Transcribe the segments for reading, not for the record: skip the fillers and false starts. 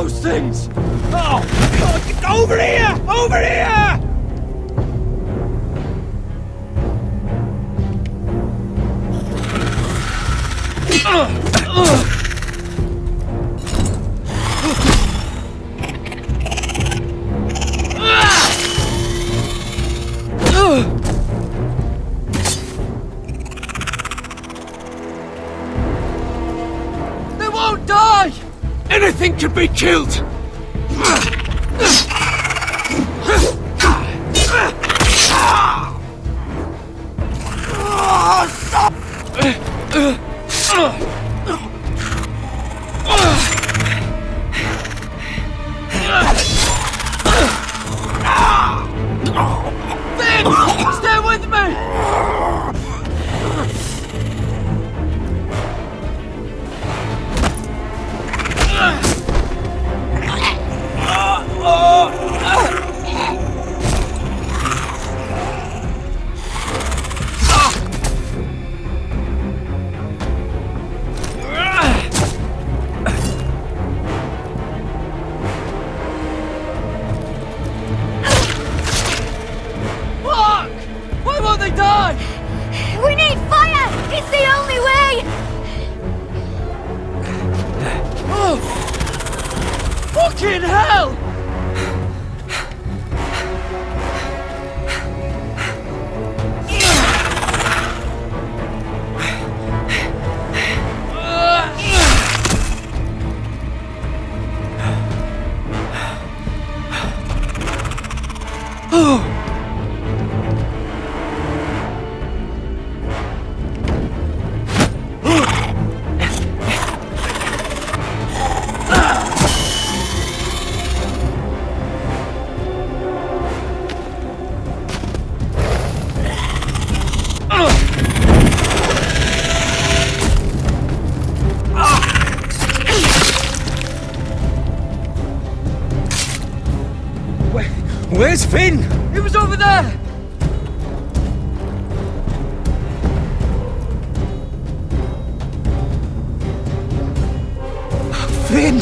those things! Oh, God, over here! Over here! They won't die! Anything can be killed! Finn! Stay with me! Why won't they die? We need fire! It's the only way! Oh! Fucking hell! Oh! Where's Finn? He was over there! Finn!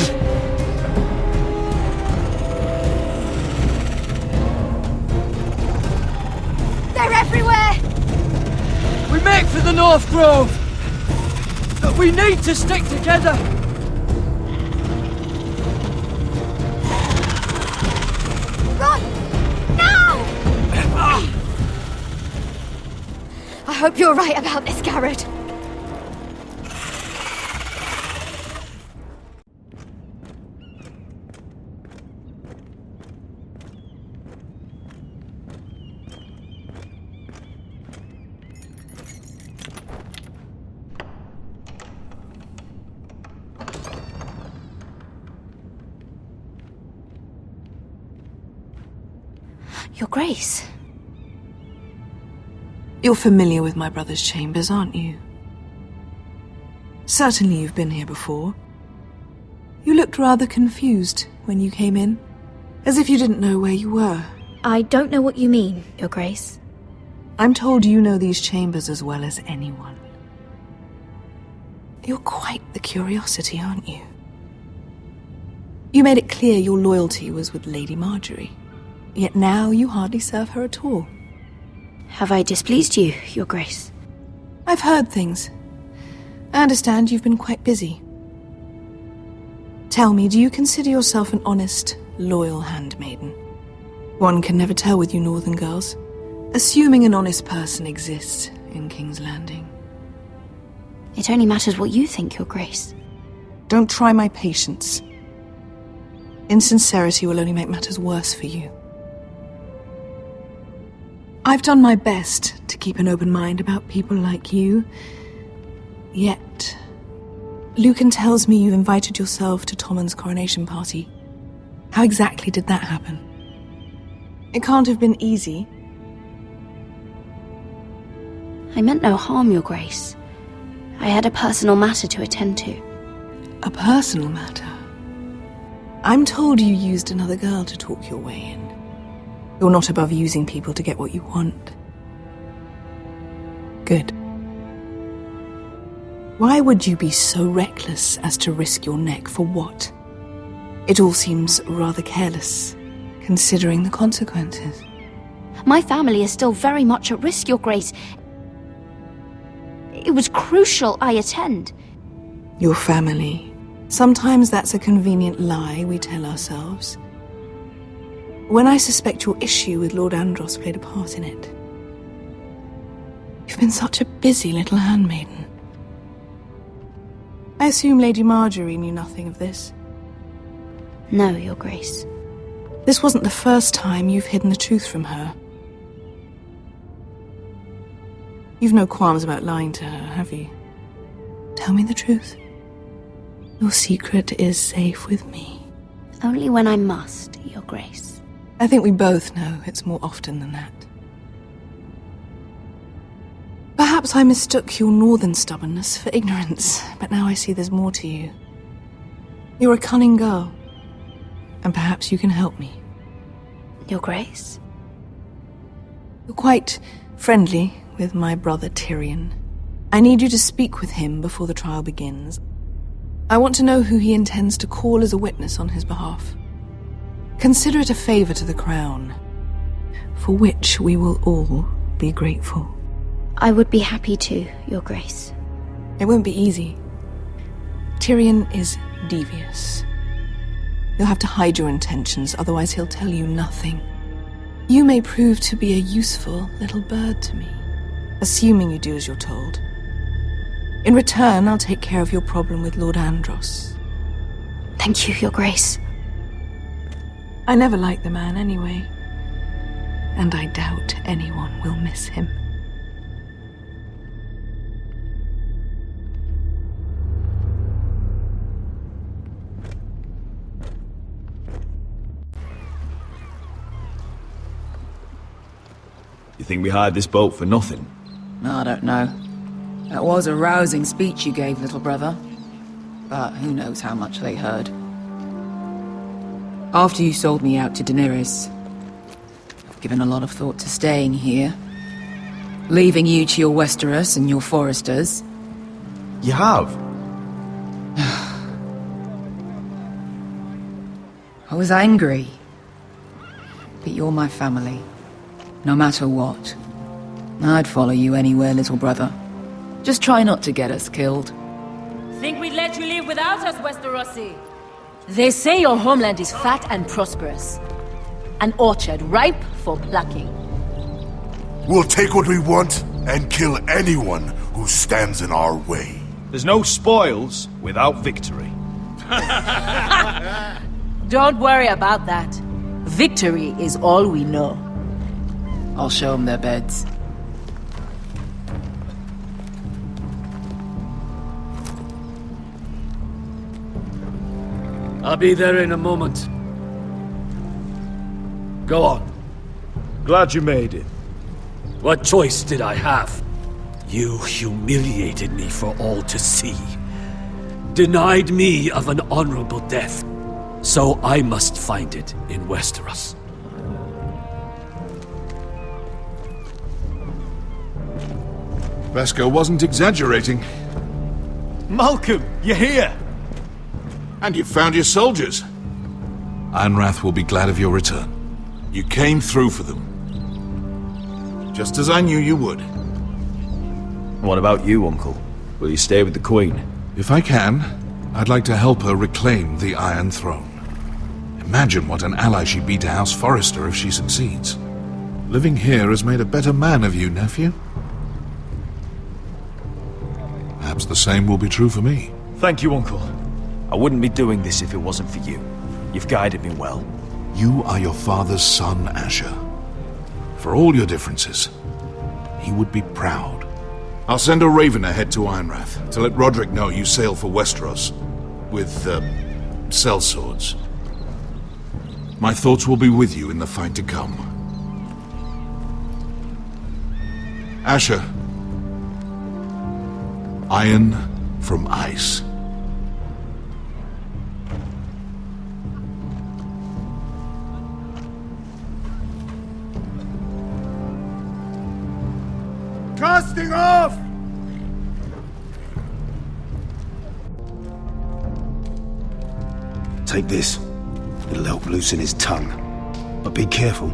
They're everywhere! We make for the North Grove! But we need to stick together! Run! Now! I hope you're right about this, Garrett. Your Grace. You're familiar with my brother's chambers, aren't you? Certainly you've been here before. You looked rather confused when you came in, as if you didn't know where you were. I don't know what you mean, Your Grace. I'm told you know these chambers as well as anyone. You're quite the curiosity, aren't you? You made it clear your loyalty was with Lady Marjorie, yet now you hardly serve her at all. Have I displeased you, Your Grace? I've heard things. I understand you've been quite busy. Tell me, do you consider yourself an honest, loyal handmaiden? One can never tell with you northern girls. Assuming an honest person exists in King's Landing. It only matters what you think, Your Grace. Don't try my patience. Insincerity will only make matters worse for you. I've done my best to keep an open mind about people like you. Yet, Lucan tells me you invited yourself to Tommen's coronation party. How exactly did that happen? It can't have been easy. I meant no harm, Your Grace. I had a personal matter to attend to. A personal matter? I'm told you used another girl to talk your way in. You're not above using people to get what you want. Good. Why would you be so reckless as to risk your neck for what? It all seems rather careless, considering the consequences. My family is still very much at risk, Your Grace. It was crucial I attend. Your family. Sometimes that's a convenient lie we tell ourselves. When I suspect your issue with Lord Andros played a part in it. You've been such a busy little handmaiden. I assume Lady Marjorie knew nothing of this. No, Your Grace. This wasn't the first time you've hidden the truth from her. You've no qualms about lying to her, have you? Tell me the truth. Your secret is safe with me. Only when I must, Your Grace. I think we both know it's more often than that. Perhaps I mistook your northern stubbornness for ignorance, but now I see there's more to you. You're a cunning girl, and perhaps you can help me. Your Grace? You're quite friendly with my brother Tyrion. I need you to speak with him before the trial begins. I want to know who he intends to call as a witness on his behalf. Consider it a favor to the crown, for which we will all be grateful. I would be happy to, Your Grace. It won't be easy. Tyrion is devious. You'll have to hide your intentions, otherwise he'll tell you nothing. You may prove to be a useful little bird to me, assuming you do as you're told. In return, I'll take care of your problem with Lord Andros. Thank you, Your Grace. I never liked the man anyway, and I doubt anyone will miss him. You think we hired this boat for nothing? I don't know. That was a rousing speech you gave, little brother. But who knows how much they heard. After you sold me out to Daenerys, I've given a lot of thought to staying here. Leaving you to your Westeros and your foresters. You have? I was angry. But you're my family. No matter what. I'd follow you anywhere, little brother. Just try not to get us killed. Think we'd let you leave without us, Westerosi? They say your homeland is fat and prosperous. An orchard ripe for plucking. We'll take what we want and kill anyone who stands in our way. There's no spoils without victory. Don't worry about that. Victory is all we know. I'll show them their beds. I'll be there in a moment. Go on. Glad you made it. What choice did I have? You humiliated me for all to see. Denied me of an honorable death. So I must find it in Westeros. Vesco wasn't exaggerating. Malcolm, you're here! And you found your soldiers. Ironrath will be glad of your return. You came through for them. Just as I knew you would. What about you, Uncle? Will you stay with the Queen? If I can, I'd like to help her reclaim the Iron Throne. Imagine what an ally she'd be to House Forrester if she succeeds. Living here has made a better man of you, nephew. Perhaps the same will be true for me. Thank you, Uncle. I wouldn't be doing this if it wasn't for you. You've guided me well. You are your father's son, Asher. For all your differences, he would be proud. I'll send a raven ahead to Ironrath to let Roderick know you sail for Westeros with, sellswords. My thoughts will be with you in the fight to come. Asher. Iron from ice. Casting off! Take this. It'll help loosen his tongue. But be careful.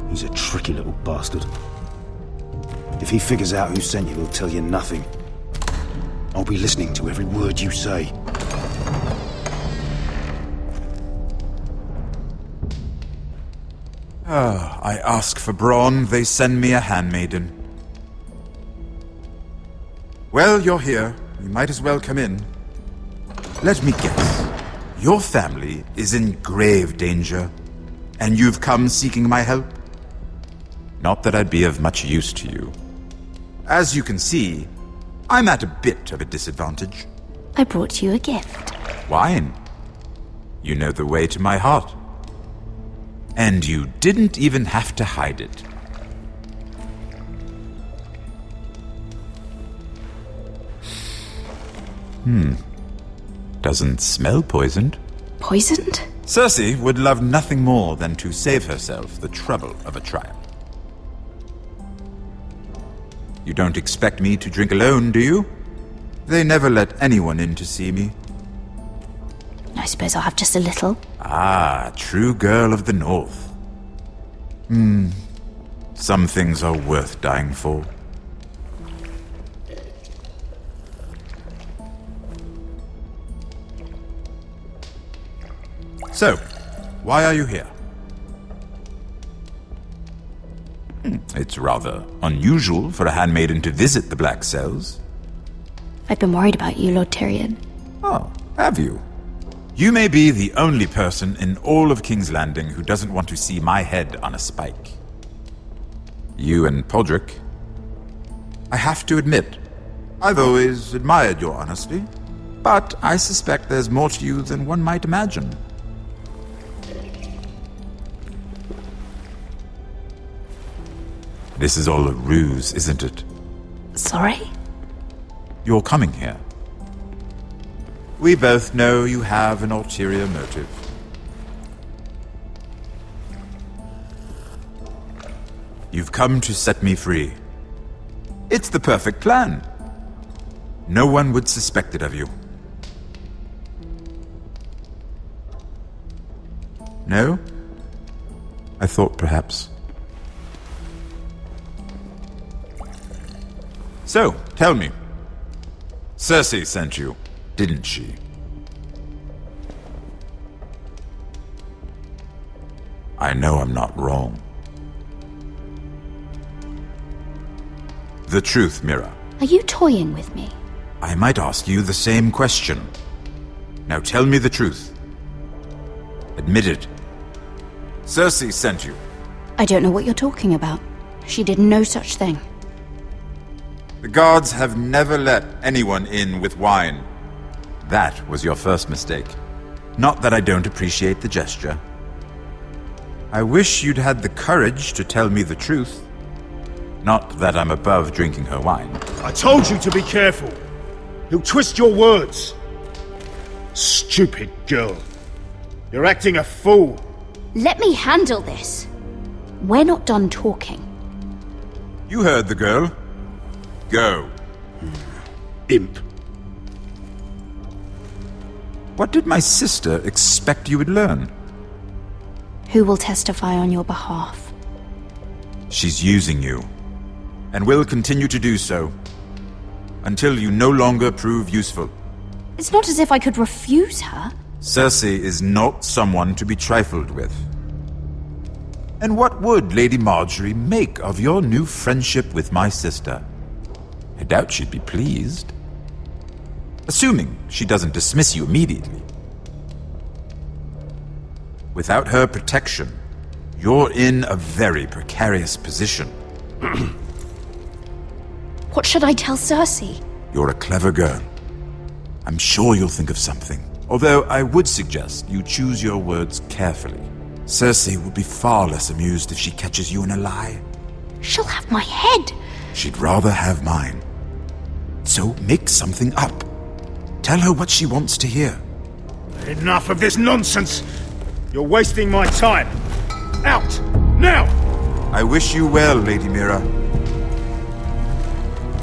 He's a tricky little bastard. If he figures out who sent you, he'll tell you nothing. I'll be listening to every word you say. I ask for brawn, they send me a handmaiden. Well, you're here. You might as well come in. Let me guess. Your family is in grave danger, and you've come seeking my help? Not that I'd be of much use to you. As you can see, I'm at a bit of a disadvantage. I brought you a gift. Wine. You know the way to my heart. And you didn't even have to hide it. Doesn't smell poisoned. Poisoned? Cersei would love nothing more than to save herself the trouble of a trial. You don't expect me to drink alone, do you? They never let anyone in to see me. I suppose I'll have just a little. Ah, true girl of the North. Some things are worth dying for. So, why are you here? It's rather unusual for a handmaiden to visit the Black Cells. I've been worried about you, Lord Tyrion. Oh, have you? You may be the only person in all of King's Landing who doesn't want to see my head on a spike. You and Podrick. I have to admit, I've always admired your honesty, but I suspect there's more to you than one might imagine. This is all a ruse, isn't it? Sorry? You're coming here. We both know you have an ulterior motive. You've come to set me free. It's the perfect plan. No one would suspect it of you. No? I thought perhaps. So, tell me. Cersei sent you, didn't she? I know I'm not wrong. The truth, Mira. Are you toying with me? I might ask you the same question. Now tell me the truth. Admit it. Cersei sent you. I don't know what you're talking about. She did no such thing. The guards have never let anyone in with wine. That was your first mistake. Not that I don't appreciate the gesture. I wish you'd had the courage to tell me the truth. Not that I'm above drinking her wine. I told you to be careful. He'll twist your words. Stupid girl. You're acting a fool. Let me handle this. We're not done talking. You heard the girl. Go. Imp. What did my sister expect you would learn? Who will testify on your behalf? She's using you, and will continue to do so, until you no longer prove useful. It's not as if I could refuse her. Cersei is not someone to be trifled with. And what would Lady Marjorie make of your new friendship with my sister? I doubt she'd be pleased. Assuming she doesn't dismiss you immediately. Without her protection, you're in a very precarious position. What should I tell Cersei? You're a clever girl. I'm sure you'll think of something. Although I would suggest you choose your words carefully. Cersei will be far less amused if she catches you in a lie. She'll have my head. She'd rather have mine. So make something up. Tell her what she wants to hear. Enough of this nonsense. You're wasting my time. Out! Now! I wish you well, Lady Mira.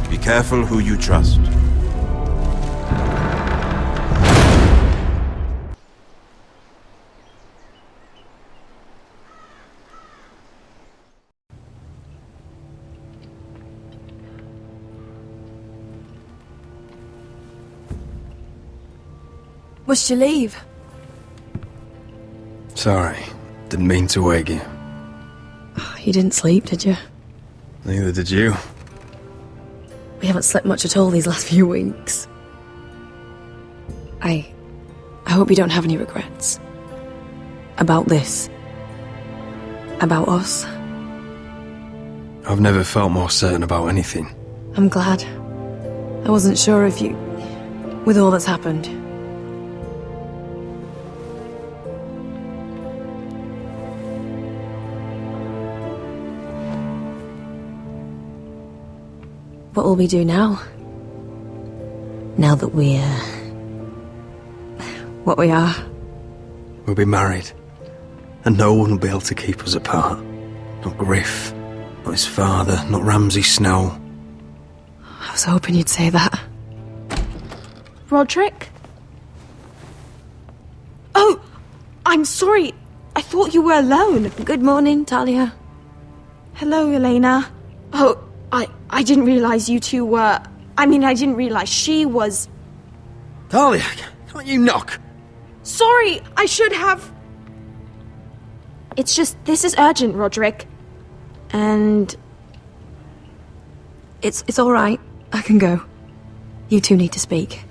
Be careful who you trust. Must you leave? Sorry, didn't mean to wake you. You didn't sleep, did you? Neither did you. We haven't slept much at all these last few weeks. I hope you don't have any regrets. About this. About us. I've never felt more certain about anything. I'm glad. I wasn't sure if you... with all that's happened. What will we do now? Now that we're... what we are? We'll be married. And no one will be able to keep us apart. Not Griff, not his father, not Ramsay Snow. I was hoping you'd say that. Roderick? Oh! I'm sorry. I thought you were alone. Good morning, Talia. Hello, Elena. Oh, I didn't realize you two were... I didn't realize she was... Talia, can't you knock? Sorry, I should have... It's just, this is urgent, Roderick. And... It's all right. I can go. You two need to speak.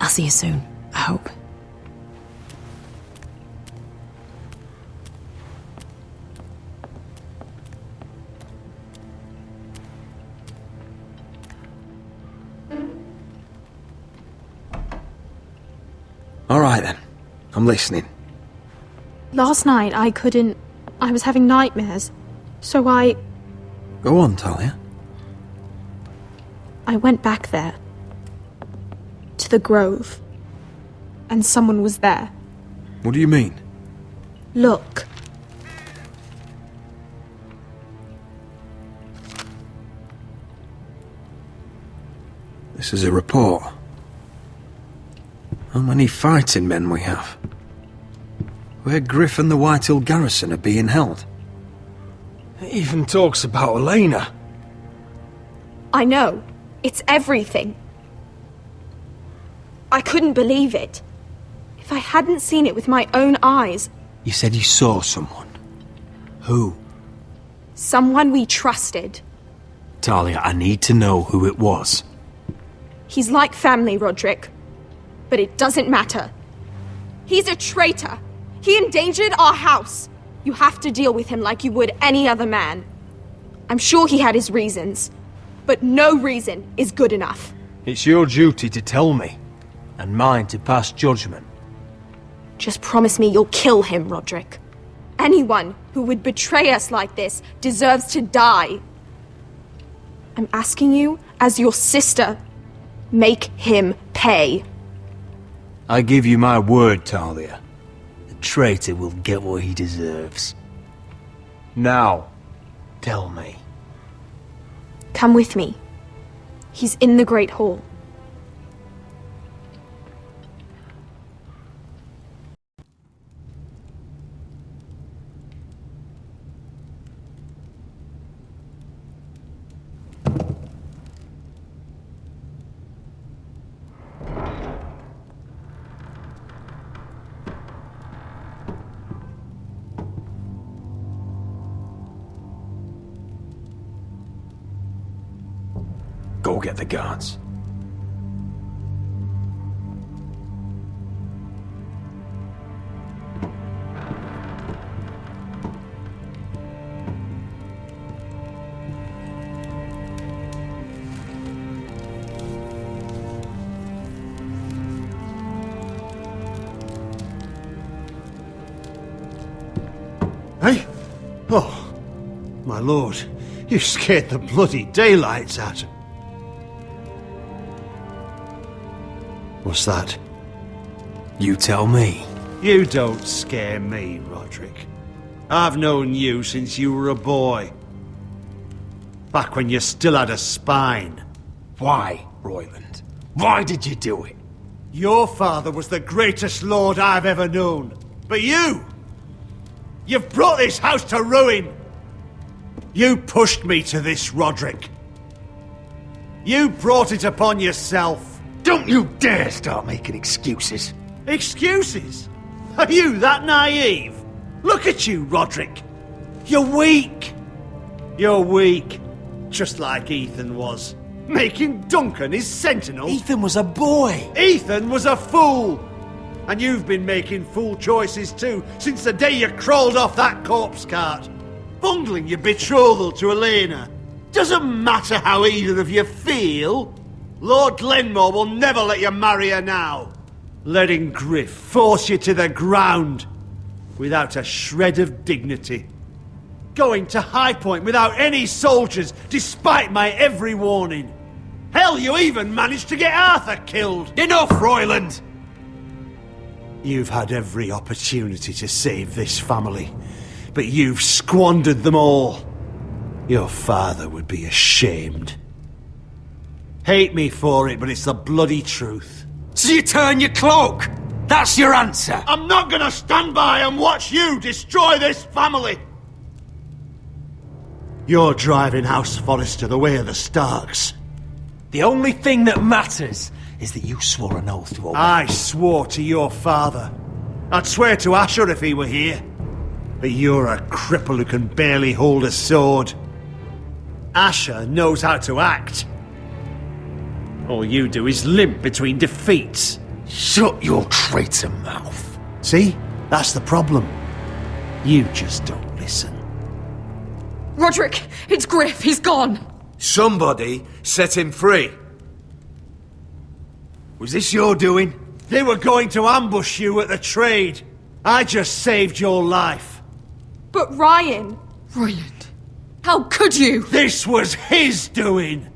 I'll see you soon, I hope. All right then. I'm listening. Last night I couldn't... I was having nightmares. So I Go on, Talia. went back there. To the grove. And someone was there. What do you mean? Look. This is a report. How many fighting men we have? Where Griff and the Whitehill garrison are being held. It even talks about Elena. I know. It's everything. I couldn't believe it. If I hadn't seen it with my own eyes... You said you saw someone. Who? Someone we trusted. Talia, I need to know who it was. He's like family, Roderick. But it doesn't matter. He's a traitor. He endangered our house. You have to deal with him like you would any other man. I'm sure he had his reasons. But no reason is good enough. It's your duty to tell me. And mine to pass judgment. Just promise me you'll kill him, Roderick. Anyone who would betray us like this deserves to die. I'm asking you, as your sister, make him pay. I give you my word, Talia. The traitor will get what he deserves. Now, tell me. Come with me. He's in the Great Hall. Go get the guards. Hey? Oh, my lord, you scared the bloody daylights out of... What's that? You tell me. You don't scare me, Roderick. I've known you since you were a boy. Back when you still had a spine. Why, Royland? Why did you do it? Your father was the greatest lord I've ever known. But you've brought this house to ruin. You pushed me to this, Roderick. You brought it upon yourself. Don't you dare start making excuses. Excuses? Are you that naive? Look at you, Roderick. You're weak. You're weak. Just like Ethan was. Making Duncan his sentinel. Ethan was a boy. Ethan was a fool. And you've been making fool choices too, since the day you crawled off that corpse cart. Bungling your betrothal to Elena. Doesn't matter how either of you feel. Lord Glenmore will never let you marry her now. Letting Griff force you to the ground. Without a shred of dignity. Going to High Point without any soldiers, despite my every warning. Hell, you even managed to get Arthur killed. Enough, Royland! You've had every opportunity to save this family, but you've squandered them all. Your father would be ashamed. Hate me for it, but it's the bloody truth. So you turn your cloak? That's your answer? I'm not gonna stand by and watch you destroy this family! You're driving House Forrester the way of the Starks. The only thing that matters is that you swore an oath to obey. I swore to your father. I'd swear to Asher if he were here. But you're a cripple who can barely hold a sword. Asher knows how to act. All you do is limp between defeats. Shut your traitor mouth. See? That's the problem. You just don't listen. Roderick, it's Griff. He's gone. Somebody set him free. Was this your doing? They were going to ambush you at the trade. I just saved your life. But Ryan... Royland, how could you? This was his doing.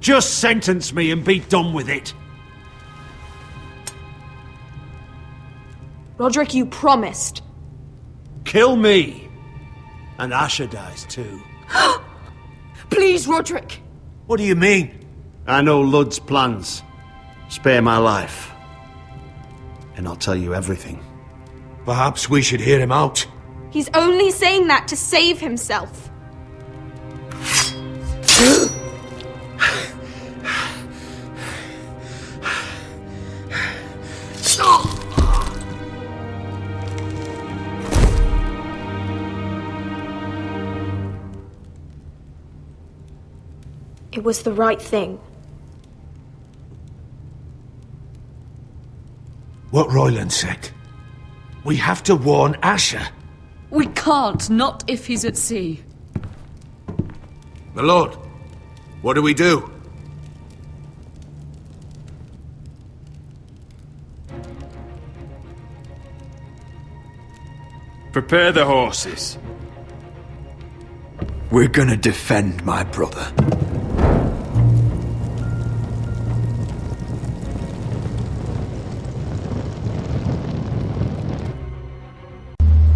Just sentence me and be done with it. Roderick, you promised. Kill me. And Asher dies too. Please, Roderick. What do you mean? I know Lud's plans. Spare my life. And I'll tell you everything. Perhaps we should hear him out. He's only saying that to save himself. It was the right thing. What Royland said. We have to warn Asher. We can't, not if he's at sea. My lord, what do we do? Prepare the horses. We're gonna defend my brother.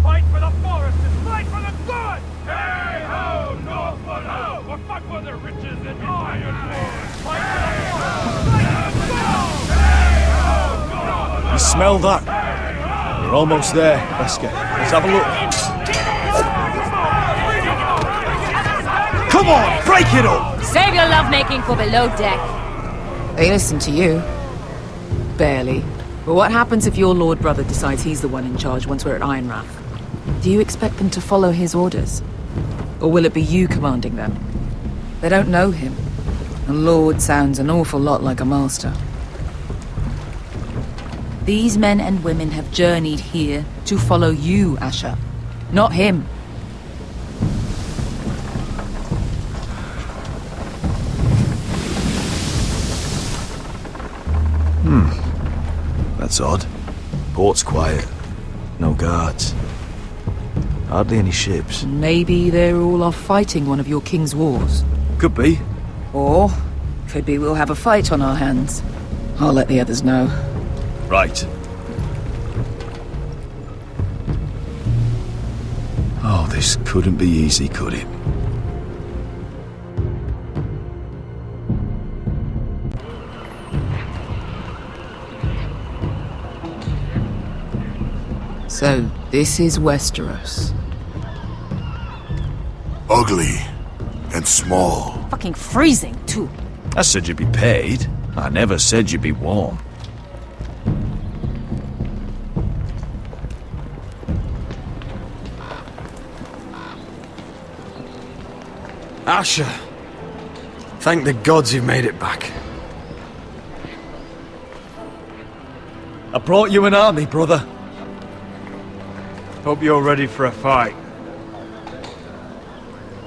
Fight for the foresters! Fight for the good! Hey ho, Northwood ho! Or fight for the riches and ironwood! Fight for the foresters! Fight for the good! Hey ho, Northwood! You smell that? We're almost there, Wesker. Let's have a look. Come on, break it up! Save your lovemaking for below deck. They listen to you. Barely. But what happens if your lord brother decides he's the one in charge once we're at Ironrath? Do you expect them to follow his orders? Or will it be you commanding them? They don't know him. A lord sounds an awful lot like a master. These men and women have journeyed here to follow you, Asher. Not him. That's odd. Port's quiet. No guards. Hardly any ships. Maybe they're all off fighting one of your king's wars. Could be. Or could be we'll have a fight on our hands. I'll let the others know. Right. Oh, this couldn't be easy, could it? So, this is Westeros. Ugly and small. Fucking freezing, too. I said you'd be paid. I never said you'd be warm. Asher, thank the gods you've made it back. I brought you an army, brother. Hope you're ready for a fight.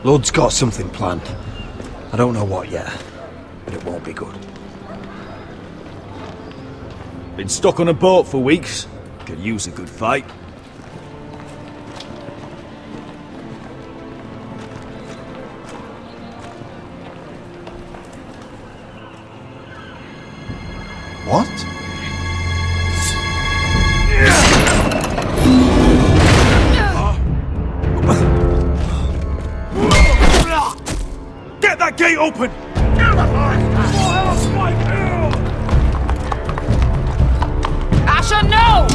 Lord's got something planned. I don't know what yet, but it won't be good. Been stuck on a boat for weeks. Could use a good fight. What? Get that gate open! Asher, no!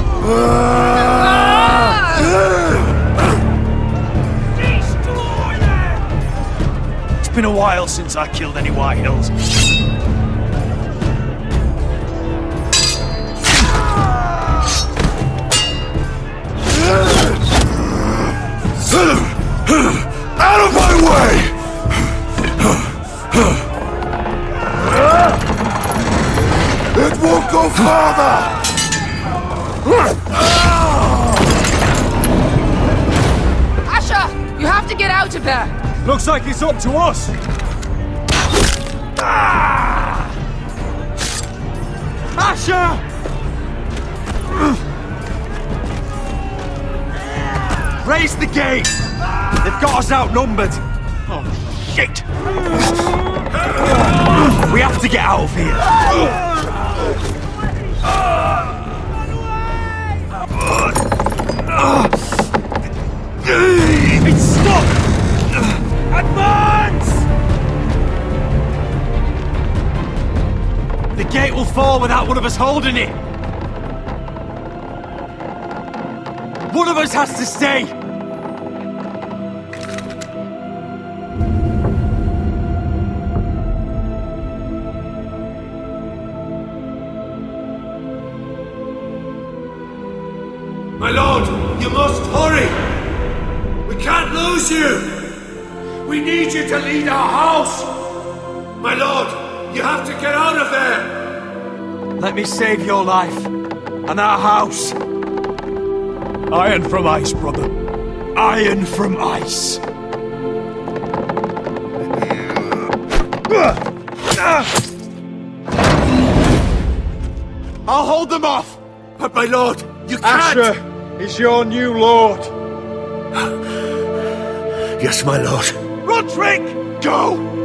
It's been a while since I killed any White Hills. Out of my way! It won't go farther! Asher, you have to get out of there. Looks like it's up to us. Asher! Raise the gate! They've got us outnumbered! Oh, shit! We have to get out of here! It's stuck! Advance! The gate will fall without one of us holding it! One of us has to stay! My lord, you must hurry! We can't lose you! We need you to lead our house! My lord, you have to get out of there! Let me save your life and our house. Iron from ice, brother. Iron from ice. I'll hold them off! But my lord, you can't! Asher is your new lord. Yes, my lord. Roderick, go!